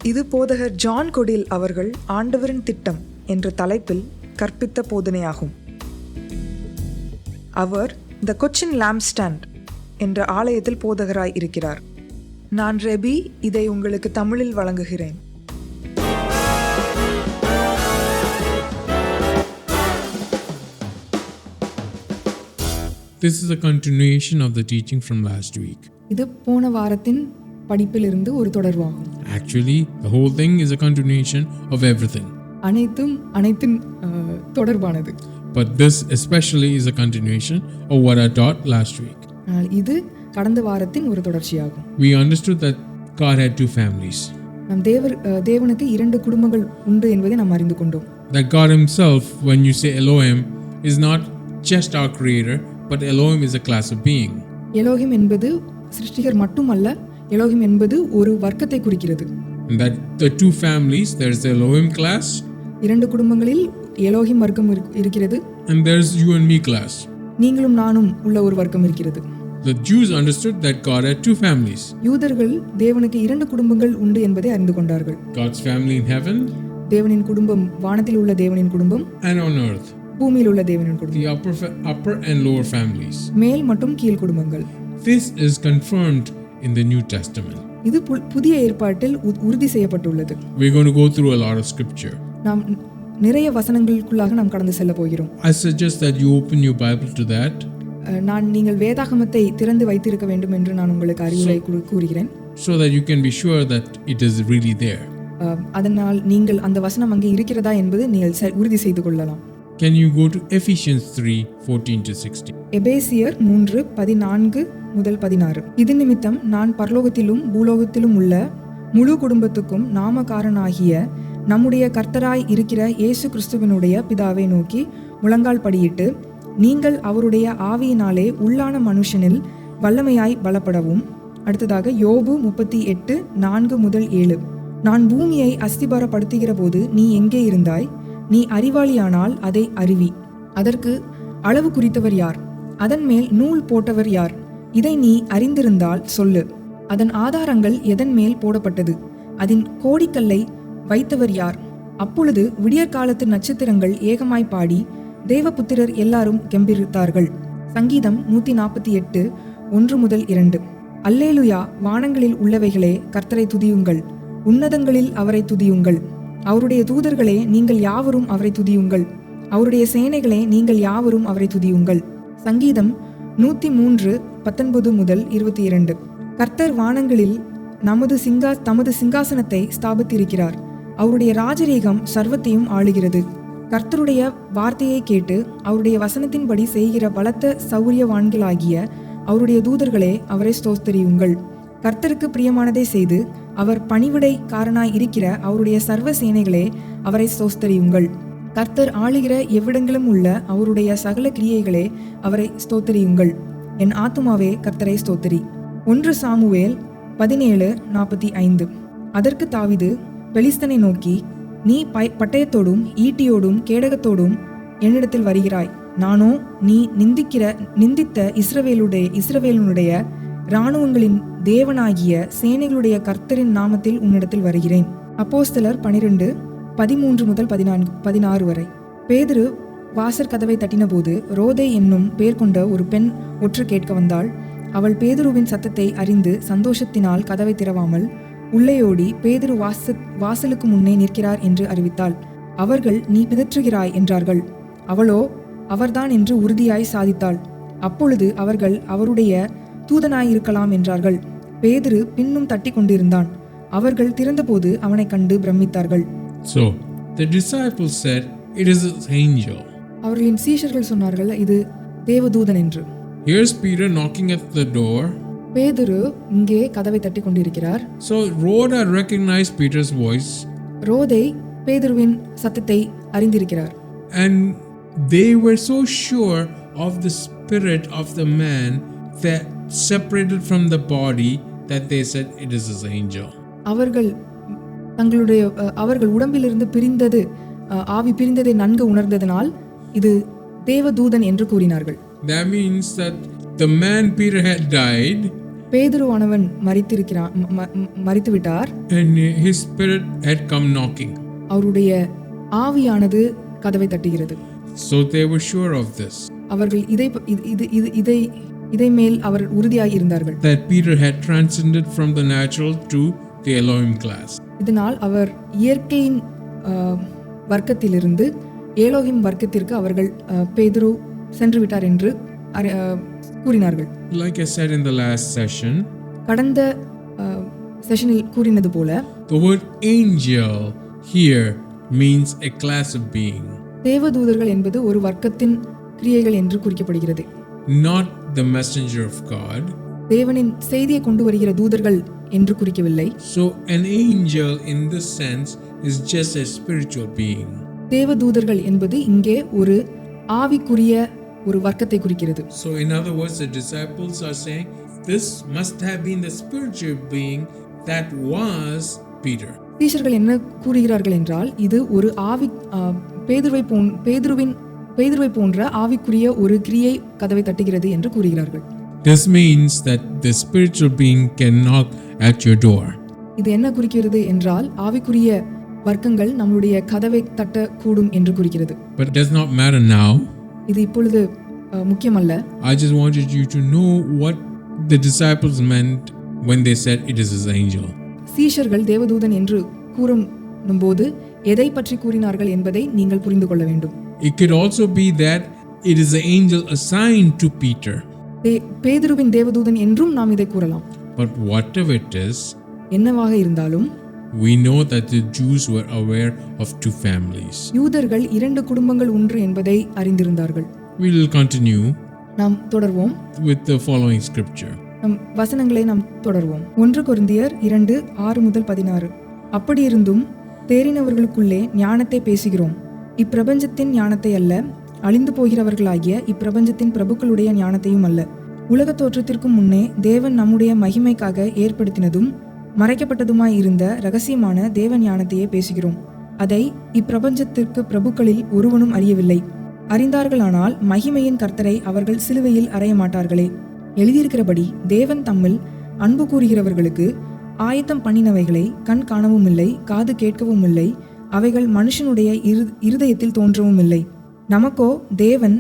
இது போதகர் ஜான் கொடில் அவர்கள் ஆண்டவரின் திட்டம் என்ற தலைப்பில் கற்பித்த போதனையாகும். அவர் த கொச்சின் லாம்ப்ஸ்டாண்ட் என்ற ஆலயத்தில் போதகராய் இருக்கிறார். நான் ரெபி, இதை உங்களுக்கு தமிழில் வழங்குகிறேன். This is a continuation of the teaching from last week. இது போன வாரத்தின் படிப்பிலிருந்து ஒரு தொடர்வாகும். Actually, the whole thing is a continuation of everything. அனைத்தின் தொடர்பானது. But this especially is a continuation of what I taught last week. இது கடந்த வாரத்தின் ஒரு தொடர்ச்சியாகும். We understood that God had two families. நம் தேவனுக்கு இரண்டு குடும்பங்கள் உண்டு என்பதை நாம் அறிந்து கொண்டோம். That God himself, when you say Elohim, is not just our creator, but Elohim is a class of being. Elohim என்பது சிருஷ்டிகர் மட்டுமல்ல, எலோஹிம் என்பது ஒரு வர்க்கத்தை குறிக்கிறது. And that the two families, there's the Elohim class, இரண்டு குடும்பங்களில் எலோஹிம் வர்க்கம் இருக்கிறது. and there's you and me class. நீங்களும் நானும் உள்ள ஒரு வர்க்கம் இருக்கிறது. The Jews understood that God had two families. யூதர்கள் தேவனுக்கு இரண்டு குடும்பங்கள் உண்டு என்பதை அறிந்து கொண்டார்கள். God's family in heaven, தேவனின் குடும்பம் வானத்தில் உள்ள தேவனின் குடும்பம், and on earth, பூமியில் உள்ள தேவனின் குடும்பம். the upper and lower families. மேல் மற்றும் கீழ் குடும்பங்கள். This is confirmed in the New Testament. இது புதிய ஏற்பாட்டில் உறுதி செய்யப்பட்டுள்ளது. We're going to go through a lot of scripture. நாம் நிறைய வசனங்களுக்குள்ளாக நாம் கடந்து செல்ல போகிறோம். I suggest that you open your Bible to that. நீங்கள் வேதாகமத்தை திறந்து வைத்திருக்க வேண்டும் என்று நான் உங்களுக்கு அறிவுரை கூறுகிறேன். So that you can be sure that it is really there. அதனால் நீங்கள் அந்த வசனம் அங்கே இருக்கிறதா என்பது நீங்கள் உறுதி செய்து கொள்ளலாம். Can you go to Ephesians 3:14-16? எபேசியர் 3:14-16. இது நிமித்தம் நான் பரலோகத்திலும் பூலோகத்திலும் உள்ள முழு குடும்பத்துக்கும் நாமகாரனாகிய நம்முடைய கர்த்தராய் இருக்கிற இயேசு கிறிஸ்துவினுடைய பிதாவை நோக்கி முழங்கால் படியிட்டு, நீங்கள் அவருடைய ஆவியினாலே உள்ளான மனுஷனில் வல்லமையாய் பலப்படவும். அடுத்ததாக யோபு 38:4-7. நான் பூமியை அஸ்திபாரப்படுத்துகிற போது நீ எங்கே இருந்தாய்? நீ அறிவாளியானால் அதை அறிவி. அதற்கு அளவு குறித்தவர் யார்? அதன் மேல் நூல் போட்டவர் யார்? இதை நீ அறிந்திருந்தால் சொல்லு. அதன் ஆதாரங்கள் எதன் மேல் போடப்பட்டது? அதன் கோடிக்கல்லை வைத்தவர் யார்? அப்பொழுது விடியற்காலத்து நட்சத்திரங்கள் ஏகமாய் பாடி தேவபுத்திரர் எல்லாரும் கெம்பீரித்தார்கள். சங்கீதம் 148:1-2. அல்லேலுயா, வானங்களில் உள்ளவைகளே கர்த்தரை துதியுங்கள், உன்னதங்களில் அவரை துதியுங்கள். அவருடைய தூதர்களே, நீங்கள் யாவரும் அவரை துதியுங்கள், அவருடைய சேனைகளே, நீங்கள் யாவரும் அவரை துதியுங்கள். சங்கீதம் 103:19-22. கர்த்தர் வானங்களில் தமது சிங்காசனத்தை ஸ்தாபித்திருக்கிறார், அவருடைய ராஜரீகம் சர்வத்தையும் ஆளுகிறது. கர்த்தருடைய வார்த்தையை கேட்டு அவருடைய வசனத்தின்படி செய்கிற பலத்த சௌரியவான்களாகிய அவருடைய தூதர்களே, அவரை ஸ்தோத்திரியுங்கள். கர்த்தருக்கு பிரியமானதை செய்து அவர் பணிவிடைக்காரனாய் இருக்கிற அவருடைய சர்வ சேனைகளே, அவரை ஸ்தோத்திரியுங்கள். கர்த்தர் ஆளுகிற எவ்விடங்களும் உள்ள அவருடைய சகல கிரியைகளே, அவரை ஸ்தோத்திரியுங்கள். என் ஆத்துமாவே கர்த்தரை ஸ்தோத்திரி. 1 சாமுவேல் 17:45. அதற்கு தாவீது பெலிஸ்தனை நோக்கி, நீ பட்டயத்தோடும் ஈட்டியோடும் கேடகத்தோடும் என்னிடத்தில் வருகிறாய், நானோ நீ நிந்தித்த இஸ்ரவேலுடைய இராணுவங்களின் தேவனாகிய சேனைகளுடைய கர்த்தரின் நாமத்தில் உன்னிடத்தில் வருகிறேன். அப்போஸ்தலர் 12:13-16 வரை. பேதுரு வாசற் கதவை தட்டின போது ரோதை என்னும் பேர் கொண்ட ஒரு பெண் ஒற்று கேட்க வந்தாள். அவள் பேதுருவின் சத்தத்தை அறிந்து சந்தோஷத்தினால் கதவை திறவாமல் உள்ளேயோடி பேதுரு வாசலுக்கு முன்னே நிற்கிறார் என்று அறிவித்தாள். அவர்கள், நீ பிதற்றுகிறாய் என்றார்கள். அவளோ அவர்தான் என்று உறுதியாய் சாதித்தாள். அப்பொழுது அவர்கள், அவருடைய தூதனாயிருக்கலாம் என்றார்கள். பேதுரு பின்னும் தட்டி கொண்டிருந்தான். அவர்கள் திறந்தபோது அவனை கண்டு பிரமித்தார்கள். So the disciples said, it is an angel. அவர்களின் சீஷர்கள் சொன்னார்கள், இது தேவதூதன் என்று. Here's Peter knocking at the door. பேதுரு இங்கே கதவை தட்டி கொண்டிருக்கிறார். So Rhoda recognized Peter's voice. ரோதை பேதுருவின் சத்தத்தை அறிந்திருக்கிறார். And they were so sure of the spirit of the man that separated from the body that they said it is his angel. அவர்கள் உடம்பிலிருந்து பிரிந்தது, ஆவி பிரிந்ததை நன்கு உணர்ந்ததனால் இது தேவதூதன் என்று கூறினார்கள். That means that the man Peter had died. பேதுருவானவன் மரித்துவிட்டார். and his spirit had come knocking. அவருடைய ஆவியானது கதவை தட்டுகிறது. So they were sure of this, அவர்கள் இதை மேல் அவர் உறுதியாய் இருந்தார்கள். that Peter had transcended from the natural to the Elohim class. இதனால் அவர் இயற்கையின் வர்க்கத்திலிருந்து ஏலோகிம் வர்க்கத்திற்கு அவர்கள் பேதுரு சென்று விட்டார் என்று கூறினார்கள். Like I said in the last session, கடந்த செஷனில் கூறினது போல, the word angel here means a class of being, தேவதூதர்கள் என்பது ஒரு வர்க்கத்தின் கிரியைகள் என்று குறிக்கப்படுகிறது. not the messenger of God. தேவனின் செய்தியை கொண்டு வருகிற தூதர்கள் என்று குறிக்கவில்லை. So an angel in this sense is just a spiritual being. தேவதூதர்கள் என்பது இங்கே ஒரு ஆவிக்குரிய ஒரு வர்க்கத்தை குறிக்கிறது. So in other words, the disciples are saying this must have been the spiritual being that was Peter. சீஷர்கள் என்ன கூறுகிறார்கள் என்றால், இது ஒரு ஆவி பேதுருவை போன்ற ஆவிக்குரிய ஒரு கிரியை கதவை தட்டுகிறது என்று கூறுகிறார்கள். This means that the spiritual being can knock at your door. இது என்ன குறிக்கிறது என்றால், ஆவிக்குரிய வர்க்கங்கள் நம்முடைய கதவை தட்ட கூடும் என்று குறிக்கிறது. But it does not matter now. இது இப்பொழுது முக்கியமல்ல. I just wanted you to know what the disciples meant when they said it is his angel. சீஷர்கள் தேவதூதன் என்று கூறும்போது எதை பற்றி கூறினார்கள் என்பதை நீங்கள் புரிந்து கொள்ள வேண்டும். It could also be that it is the angel assigned to Peter. பேதுருவின் தேவதூதன் என்றும் நாம் இதை கூறலாம். But whatever it is, என்னவாக இருந்தாலும், we know that the Jews were aware of two families. யூதர்கள் இரண்டு குடும்பங்கள் ஒன்று என்பதை அறிந்திருந்தார்கள். We will continue நாம் தொடர்வோம் with the following scripture. நம் வசனங்களை நாம் தொடர்வோம். 1 கொரிந்தியர் 2:6-16. அப்படியிருந்தும் தேறினவர்களுக்குள்ளே ஞானத்தை பேசுகிறோம், இப்பிரபஞ்சத்தின் ஞானத்தை அல்ல, அழிந்து போகிறவர்களாகிய இப்பிரபஞ்சத்தின் பிரபுக்களுடைய ஞானத்தையும் அல்ல. உலக தோற்றத்திற்கும் முன்னே தேவன் நம்முடைய மகிமைக்காக ஏற்படுத்தினதும் மறைக்கப்பட்டதுமாய் இருந்த இரகசியமான தேவ ஞானத்தையே பேசுகிறோம். அதை இப்பிரபஞ்சத்திற்கு பிரபுக்களில் ஒருவனும் அறியவில்லை. அறிந்தார்களானால் மகிமையின் கர்த்தரை அவர்கள் சிலுவையில் அறைய மாட்டார்களே. எழுதியிருக்கிறபடி தேவன் தம்மில் அன்பு கூறுகிறவர்களுக்கு ஆயத்தம் பண்ணினவைகளை கண் காணவும் இல்லை, காது கேட்கவும் இல்லை, அவைகள் மனுஷனுடைய இருதயத்தில் தோன்றவும் இல்லை. நமக்கோ தேவன்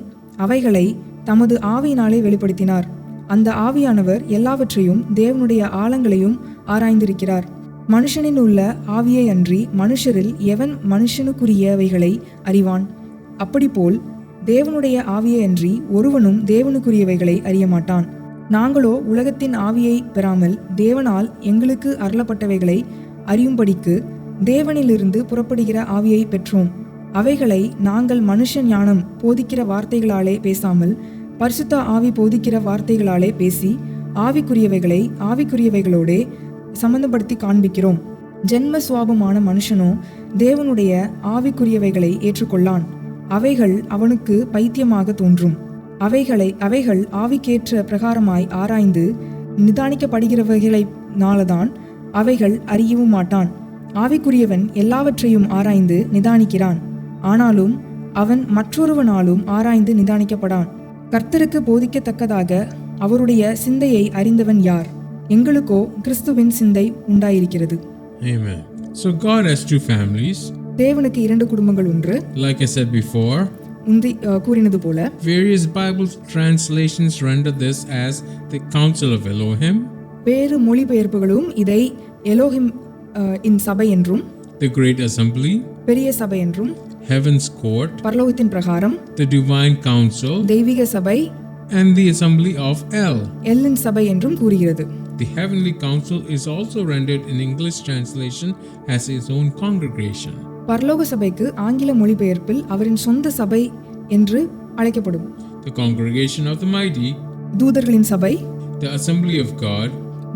அவைகளை தமது ஆவியினாலே வெளிப்படுத்தினார். அந்த ஆவியானவர் எல்லாவற்றையும் தேவனுடைய ஆழங்களையும் ஆராய்ந்திருக்கிறார். மனுஷனில் உள்ள ஆவியை அன்றி மனுஷரில் எவன் மனுஷனுக்குரியவைகளை அறிவான்? அப்படிப்போல் தேவனுடைய ஆவியை அன்றி ஒருவனும் தேவனுக்குரியவைகளை அறிய மாட்டான். நாங்களோ உலகத்தின் ஆவியை பெறாமல் தேவனால் எங்களுக்கு அருளப்பட்டவைகளை அறியும்படிக்கு தேவனிலிருந்து புறப்படுகிற ஆவியை பெற்றோம். அவைகளை நாங்கள் மனுஷ ஞானம் போதிக்கிற வார்த்தைகளாலே பேசாமல் பரிசுத்த ஆவி போதிக்கிற வார்த்தைகளாலே பேசி ஆவிக்குரியவைகளை ஆவிக்குரியவைகளோடே சம்பந்தப்படுத்தி காண்பிக்கிறோம். ஜென்ம சுவாபமான மனுஷனோ தேவனுடைய ஆவிக்குரியவைகளை ஏற்றுக்கொள்ளான். அவைகள் அவனுக்கு பைத்தியமாக தோன்றும். அவைகள் ஆவிக்கேற்ற பிரகாரமாய் ஆராய்ந்து நிதானிக்கப்படுகிறவைகளினால்தான் அவைகள் அறியவும் மாட்டான். ஆவிக்குரியவன் எல்லாவற்றையும் ஆராய்ந்து நிதானிக்கிறான், ஆனாலும் அவன் மற்றொருவனாலும் ஆராய்ந்து நிதானிக்கப்படான். கர்த்தருக்கு போதிக்கத்தக்கதாக அவருடைய சிந்தையை அறிந்தவன் யார்? எங்களுக்கோ கிறிஸ்துவின் சிந்தை உண்டாயிருக்கிறது. Amen. So God has two families. தேவனுக்கு இரண்டு குடும்பங்கள் ஒன்று. Like I said before, கூறினது போல various Bible translations render this as the council of Elohim. வேறு மொழிபெயர்ப்புகளும் இதை எலோஹிம் இன் சபை என்றும், the great assembly, பெரிய சபை என்றும், heaven's court, பரலோகத்தின் பிரகாரம், the divine council, தெய்வீக சபை, and the assembly of El. எல்லின் சபை என்றும் கூறுகிறது. The heavenly council is also rendered in English translation as his own congregation. பரலோக சபைக்கு ஆங்கில மொழிபெயர்ப்பில் அவரின் சொந்த சபை என்று அழைக்கப்படும். The congregation of the mighty, தூதர்களின் சபை, the assembly of God,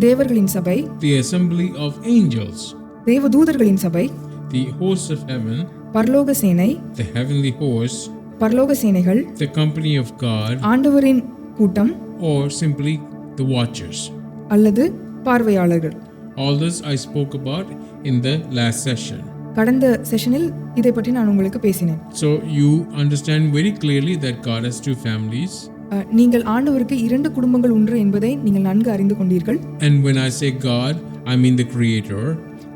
தேவர்களின் சபை, the assembly of angels, தேவதூதர்களின் சபை, the hosts of heaven, பரலோக சேனை, the heavenly hosts, பரலோக சேனைகள், the company of God, ஆண்டவரின் கூட்டம், or simply the watchers. அல்லது பார்வையாளர்கள். All this I spoke about in the last session. கடந்த செஷனில் இதை பற்றி நான் உங்களுக்கு பேசினேன். So you understand very clearly that God has two families. நீங்கள் ஆண்டவருக்கு 2 குடும்பங்கள் உண்டு என்பதை நீங்கள் நன்கு அறிந்து கொண்டீர்கள். And when I say God, I mean the Creator.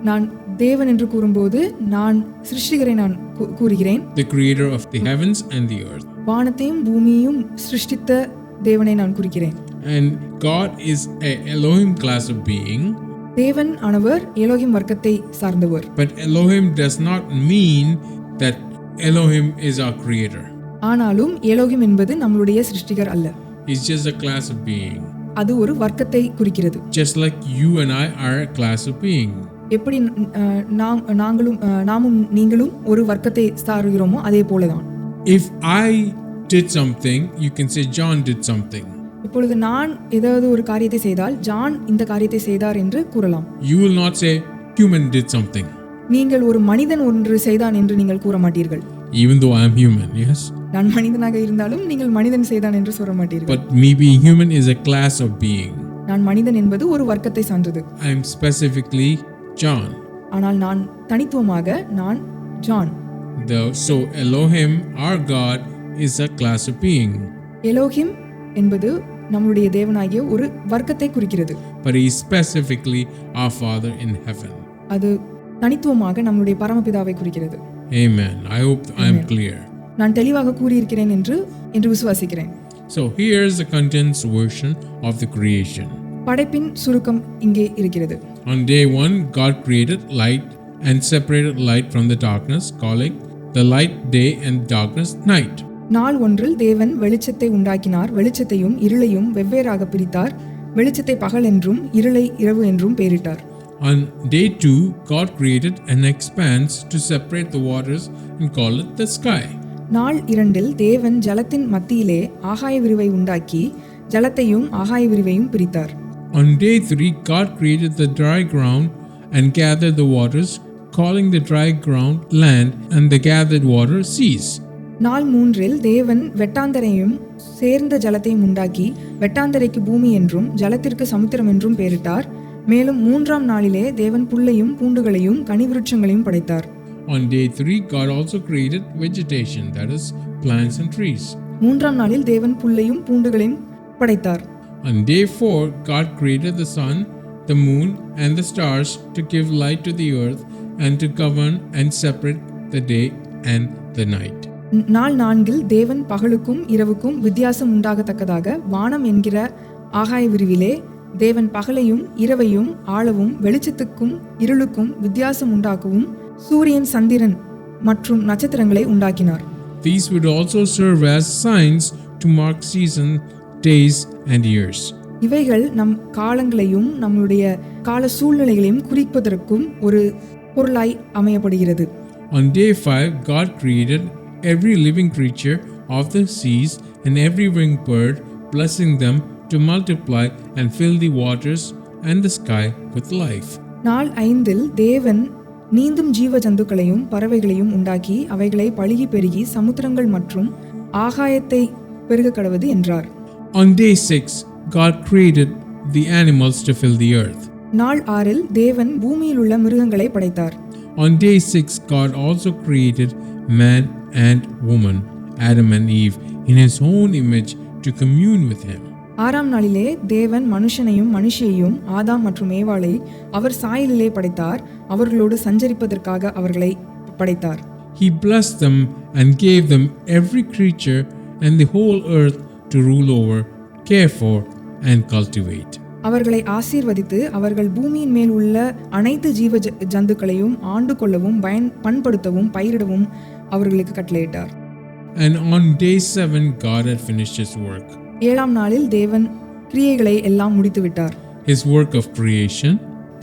நான் தேவன் என்று கூறும்போது நான் சிருஷ்டிகரை நான் கூறுகிறேன். The Creator of the heavens and the earth. வானத்தையும் பூமியையும் சிருஷ்டித்த தேவனை நான் குறிக்கிறேன். And God is a Elohim class of being. தேவன் ஆனவர் எலோகிம் வர்க்கத்தை சார்ந்தவர். But Elohim does not mean that Elohim is our Creator. ஆனாலும் எலோகிம் என்பது நம்மளுடைய சிருஷ்டிகர் அல்ல. It's just a class of being. அது ஒரு வர்க்கத்தை குறிக்கிறது. Just like you and I are a class of being. எப்படி நாமும் நீங்களும் ஒரு வர்க்கத்தை சாருகிறோமோ அதே போலதான். If I did something, you can say John did something. இப்பொழுது நான் ஏதாவது ஒரு காரியத்தை செய்தால் ஜான் இந்த காரியத்தை செய்தார் என்று கூறலாம். You will not say human did something. நீங்கள் ஒரு மனிதன் ஒன்று செய்தான் என்று நீங்கள் கூற மாட்டீர்கள். Even though I am human, yes. நான் மனிதனாக இருந்தாலும் நீங்கள் மனிதன் செய்தான் என்று சொல்ல மாட்டீர்கள். But me being human is a class of being. நான் மனிதன் என்பது ஒரு வர்க்கத்தை சார்ந்தது. I am specifically John. ஆனால் நான் தனித்துவமாக நான் John. So Elohim, our God, is a class of being. Elohim என்பது நம்முடைய தேவனாகிய ஒரு வர்க்கத்தை குறிக்கிறது. But he is specifically our Father in heaven. அது தனித்துவமாக நம்முடைய பரமபிதாவை குறிக்கிறது. Amen. I hope I am clear. நான் தெளிவாக கூறியிருக்கிறேன் என்று விசுவாசிக்கிறேன். So here is the condensed version of the creation. படைப்பின் சுருக்கம் இங்கே இருக்கிறது. On day 1, God created light and separated light from the darkness, calling the light day and darkness night. நாள் ஒன்றில் தேவன் வெளிச்சத்தை உண்டாக்கினார், வெளிச்சத்தையும் இருளையும் வெவ்வேறாக பிரித்தார், வெளிச்சத்தை பகல் என்றும் இருளை இரவு என்றும் பெயரிட்டார். On day 2, God created an expanse to separate the waters and called it the sky. நாள் 2 தேவன் ஜலத்தின் மத்தியிலே ஆகாய விரிவை உண்டாக்கி ஜலத்தையும் ஆகாய விரிவையும் பிரித்தார். On day 3, God created the dry ground and gathered the waters, calling the dry ground land and the gathered water seas. நாள் 3 தேவன் வெட்டாந்தரையும் சேர்ந்த ஜலத்தையும் உண்டாக்கி வெட்டாந்தரைக்கு பூமி என்றும் ஜலத்திற்கு சமுத்திரம் என்றும் பெயரிட்டார். மேலும் 3ஆம் நாளிலே தேவன் புல்லையும் பூண்டுகளையும் கனிவிருட்சங்களையும் படைத்தார். On day 3, God also created vegetation, that is, plants and trees. 3ஆம் நாளில் தேவன் புல்லையும் பூண்டுகளையும் படைத்தார். On day 4, God created the sun, the moon, and the stars to give light to the earth and to govern and separate the day and the night. நாள் 4 தேவன் பகலுக்கும் இரவுக்கும் வித்தியாசம் உண்டாகத்தக்கதாக வானம் என்கிற ஆகாய விரிவிலே தேவன் பகலையும் இரவையும் ஆளவும் வெளிச்சத்துக்கும் இருளுக்கும் வித்தியாசம் உண்டாக்கவும் சூரியன் சந்திரன் மற்றும் நட்சத்திரங்களை உண்டாக்கினார். These would also serve as signs to mark season, days and years. இவைகள் நம் காலங்களையும் நம்முடைய கால சூழ்நிலைகளையும் குறிப்பதற்கும் ஒரு பொருளாய் அமையப்படுகிறது. On day 5, God created every living creature of the seas and every winged bird, blessing them to multiply and fill the waters and the sky with life. நாள் 5 தேவன் நீந்தும் ஜீவ ஜந்துக்களையும் பறவைகளையும் உண்டாக்கி அவைகளை பழுகி பெருகி சமுத்திரங்கள் மற்றும் ஆகாயத்தை பெருக கடவது என்றார். On day 6, God created the animals to fill the earth. நாள் 6 தேவன் பூமியில் உள்ள மிருகங்களை படைத்தார். On day 6, God also created man and woman, Adam and Eve, in his own image to commune with him. 6ஆம் நாளிலே தேவன் மனுஷனையும் மனுஷியையும் ஆதாம் மற்றும் ஏவாளை அவர் சாயலிலே படைத்தார், அவர்களோடு சஞ்சரிப்பதற்காக அவர்களை படைத்தார். He blessed them and gave them every creature and the whole earth to rule over, care for and cultivate. அவர்களை ஆசீர்வதித்து அவர்கள் பூமியின் மேல் உள்ள அனைத்து ஜீவ ஜந்துக்களையும் ஆண்டு கொள்ளவும் பண்படுத்தவும் பயிரிடவும் அவர்களுக்கு கட்டளையிட்டார். And on day 7, God had finished his work. 7ஆம் நாளில் தேவன் கிரியைகளை எல்லாம் முடித்துவிட்டார். His work of creation.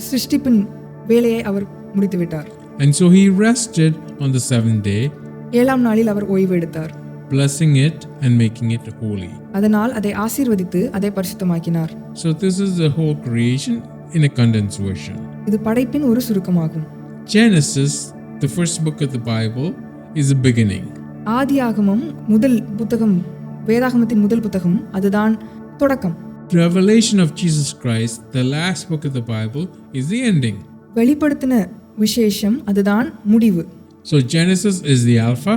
சிருஷ்டிப்பின் வேலையை அவர் முடித்துவிட்டார். And so he rested on the 7th day. 7ஆம் நாளில் அவர் ஓய்வு எடுத்தார். Blessing it and making it holy. அதனால் அதை ஆசீர்வதித்து அதை பரிசுத்தமாக்கினார். So this is the whole creation in a condensed version. இது படைப்பின் ஒரு சுருக்கமாகும். Genesis, the first book of the Bible, is the beginning. ஆதியாகமம் முதல் புத்தகம், வேதாகமத்தின் முதல் புத்தகம், அதுதான் தொடக்கம். Revelation of Jesus Christ, the last book of the Bible, is the ending. வெளிப்படுத்தின விசேஷம் அதுதான் முடிவு. So Genesis is the alpha.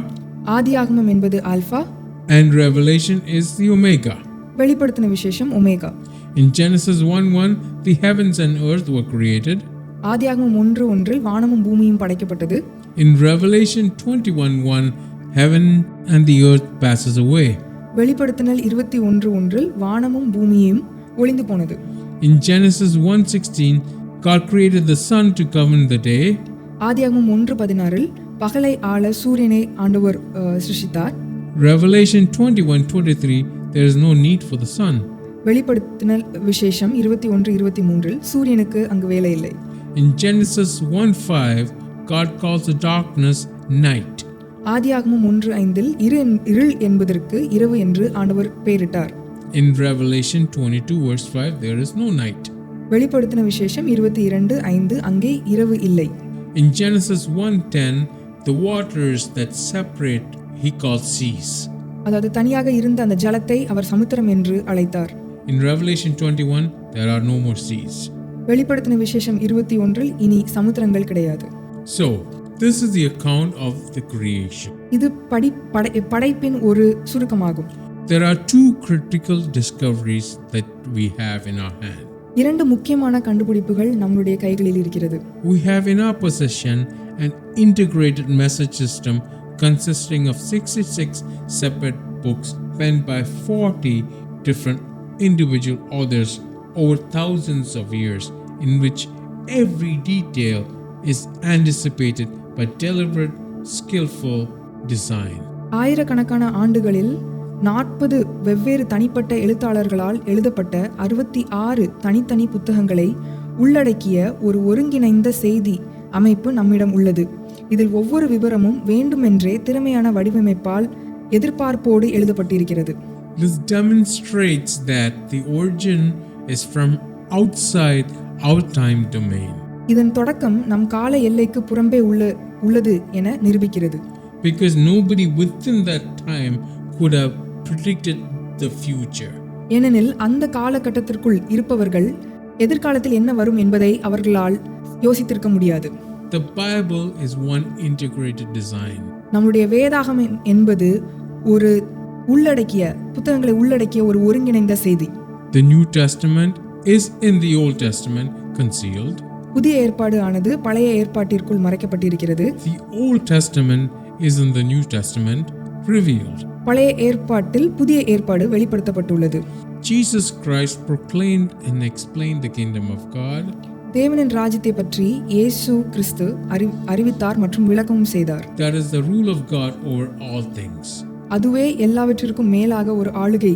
ஆதியாகமம் என்பது alpha. And Revelation is the Omega. வெளிப்படுத்தின விசேஷம் omega. In Genesis 1:1, the heavens and earth were created. ஆதியாகமம் 1:1 வானமும் பூமியும் படைக்கப்பட்டது. In Revelation 21:1, heaven and the earth passes away. வெளிப்படுத்தினல் 21:1 வானமும் பூமியும் ஒளிந்து போனது. In Genesis 1:16, God created the sun to govern the day. ஆதியாகமம் 1:16 பகலை ஆள சூரியனை ஆண்டவர் சிருஷ்டித்தார். Revelation 21:23, there is no need for the sun. வெளிப்படுத்தினல் விசேஷம் 21:23 சூரியனுக்கு அங்கு வேலை இல்லை. In Genesis 1:5, God calls the darkness night. ஆதியாகமம் 1:5 இருள் என்பதற்கு இரவு என்று ஆண்டவர் பெயரிட்டார். In Revelation 22:5, there is no night. வெளிப்படுத்தின விசேஷம் 22:5 அங்கே இரவு இல்லை. In Genesis 1:10, the waters that separate he calls seas. அதாவது தனியாக இருந்த அந்த ஜலத்தை அவர் சமுத்திரம் என்று அழைத்தார். In Revelation 21, there are no more seas. வெளிப்படுத்தின விசேஷம் 21 இனி சமுத்திரங்கள் கிடையாது. So, this is the account of the creation. இது படைப்பின் ஒரு சுருக்கமாகும். There are two critical discoveries that we have in our hand. இரண்டு முக்கியமான கண்டுபிடிப்புகள் நம்முடைய கைகளில் இருக்கிறது. We have in our possession an integrated message system consisting of 66 separate books penned by 40 different individual authors over thousands of years, in which every detail is anticipated by deliberate, skillful design. ஆயிரக்கணக்கான ஆண்டுகளில் 40 வெவ்வேறு தனிப்பட்ட எழுத்தாளர்களால் எழுதப்பட்ட 66 தனித்தனி புத்தகங்களை உள்ளடக்கிய ஒரு ஒருங்கிணைந்த செய்தி அமைப்பு நம்மிடம் உள்ளது. இதில் ஒவ்வொரு விவரமும் வேண்டுமென்றே திறமையான வடிவமைப்பால் எதிர்பார்ப்போடு எழுதப்பட்டிருக்கிறது. This demonstrates that the origin is from outside our time domain. இதன் தொடக்கம் நம் கால எல்லைக்கு புறம்பே உள்ளது என நிரூபிக்கிறது. Because nobody within that time could have predicted the future. ஏனெனில் அந்த காலகட்டத்திற்குள் இருப்பவர்கள் எதிர்காலத்தில் என்ன வரும் என்பதை அவர்களால் யோசித்திருக்க முடியாது. The Bible is one integrated design. நம்முடைய வேதாகமம் என்பது ஒரு புத்தகங்களை உள்ளடக்கிய ஒரு ஒருங்கிணைந்த செய்தி. The New Testament is in the Old Testament concealed. புதிய ஏற்பாடு ஆனது பழைய ஏற்பாட்டிற்குள் மறைக்கப்பட்டிருக்கிறது. The Old Testament is in the New Testament revealed. பழைய ஏற்பாட்டில் புதிய ஏற்பாடு வெளிப்படுத்தப்பட்டுள்ளது. Jesus Christ proclaimed and explained the kingdom of God. தேவனின் ராஜ்யத்தை பற்றி இயேசு கிறிஸ்து அறிவித்தார் மற்றும் விளக்கமும் செய்தார். That is the rule of God over all things. அதுவே எல்லாவற்றிற்கும் மேலாக ஒரு ஆளுகை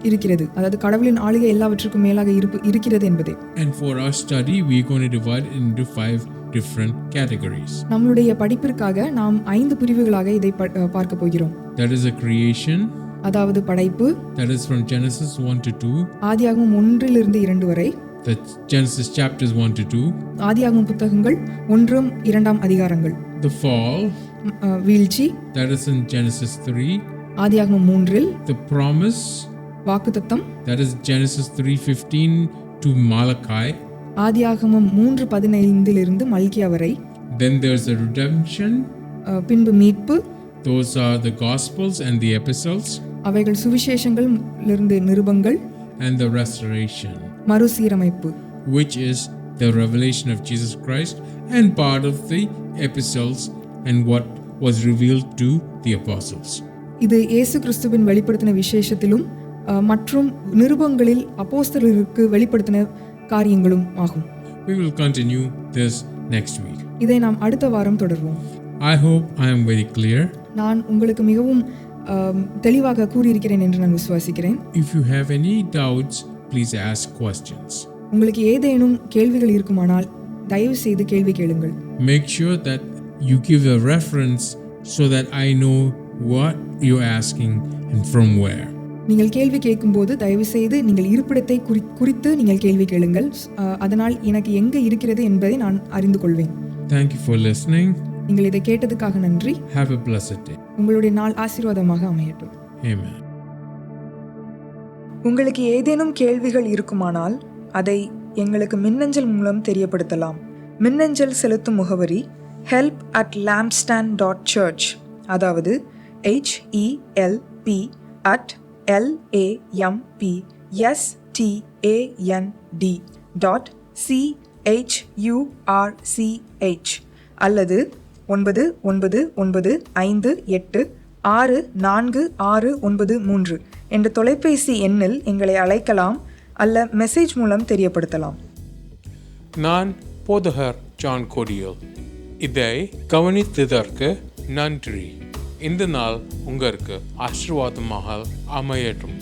இருக்கிறது. அதாவது கடவுளின் ஆளுகை எல்லாவற்றிற்கும் மேலாக இருக்கிறது என்பதே. And for our study we are going to divide it into 5 different categories. நம்மளுடைய படிப்பிற்காக நாம் 5 பிரிவுகளாக இதை பார்க்க போகிறோம். That is a creation. அதாவது படைப்பு. That is from Genesis 1 to 2. ஆதியாகமம் 1 இலிருந்து 2 வரை. That's Genesis chapters 1 to 2. ஆதியாகமம் புத்தகங்கள் 1 2 அதிகாரங்கள். The fall. வீழ்ச்சி. That is in Genesis 3. ஆதியாகமம் 3. The promise. வாக்குத்தத்தம். That is Genesis 3:15 to Malachi. ஆதியாகமம் 3:15 இலிருந்து மல்கியா வரை. Then there's the redemption. பின்பு மீட்பு. Those are the gospels and the epistles. அவைகள் சுவிசேஷங்கள் இருந்து நிருபங்கள். And the restoration, மறுசீரமைப்பு, which is the revelation of Jesus Christ and part of the epistles and what was revealed to the apostles. இது இயேசு கிறிஸ்துவின் வெளிப்படுத்தின விசேஷத்திலும் மற்றும் நிருபங்களில் அப்போஸ்தலருக்கு வெளிப்படுத்தின காரியங்களும் ஆகும். We will continue this next week. இதை நாம் அடுத்த வாரம் தொடர்வோம். I hope I am very clear. நான் உங்களுக்கு மிகவும் தெளிவாக கூறியிருக்கிறேன் என்று நான் விசுவாசிக்கிறேன். If you have any doubts, please ask questions. உங்களுக்கு ஏதேனும் கேள்விகள் இருக்குமானால் தயவு செய்து கேள்வி கேளுங்கள். Make sure that you give a reference so that I know what you're asking and from where. நீங்கள் கேள்வி கேட்கும்போது தயவு செய்து நீங்கள் இருப்பிடத்தை குறித்து நீங்கள் கேள்வி கேளுங்கள். அதனால் எனக்கு எங்கே இருக்கிறது என்பதை நான் அறிந்து கொள்வேன். Thank you for listening. நீங்கள் இதை கேட்டதுக்காக நன்றி. Have a blessed day. உங்களுடைய நாள் ஆசீர்வாதமாக அமையட்டும். Amen. உங்களுக்கு ஏதேனும் கேள்விகள் இருக்குமானால் அதை எங்களுக்கு மின்னஞ்சல் மூலம் தெரியப்படுத்தலாம். மின்னஞ்சல் செலுத்தும் முகவரி help@lampstand.church, அதாவது HELP @lamstand.church அல்லது 9958664693 என்ற தொலைபேசி எண்ணில் எங்களை அழைக்கலாம் அல்ல மெசேஜ் மூலம் தெரியப்படுத்தலாம். நான் போதகர் ஜான் கோடியல். இதை கவனித்ததற்கு நன்றி. இந்த நாள் உங்களுக்கு ஆசீர்வாதமாக அமையட்டும்.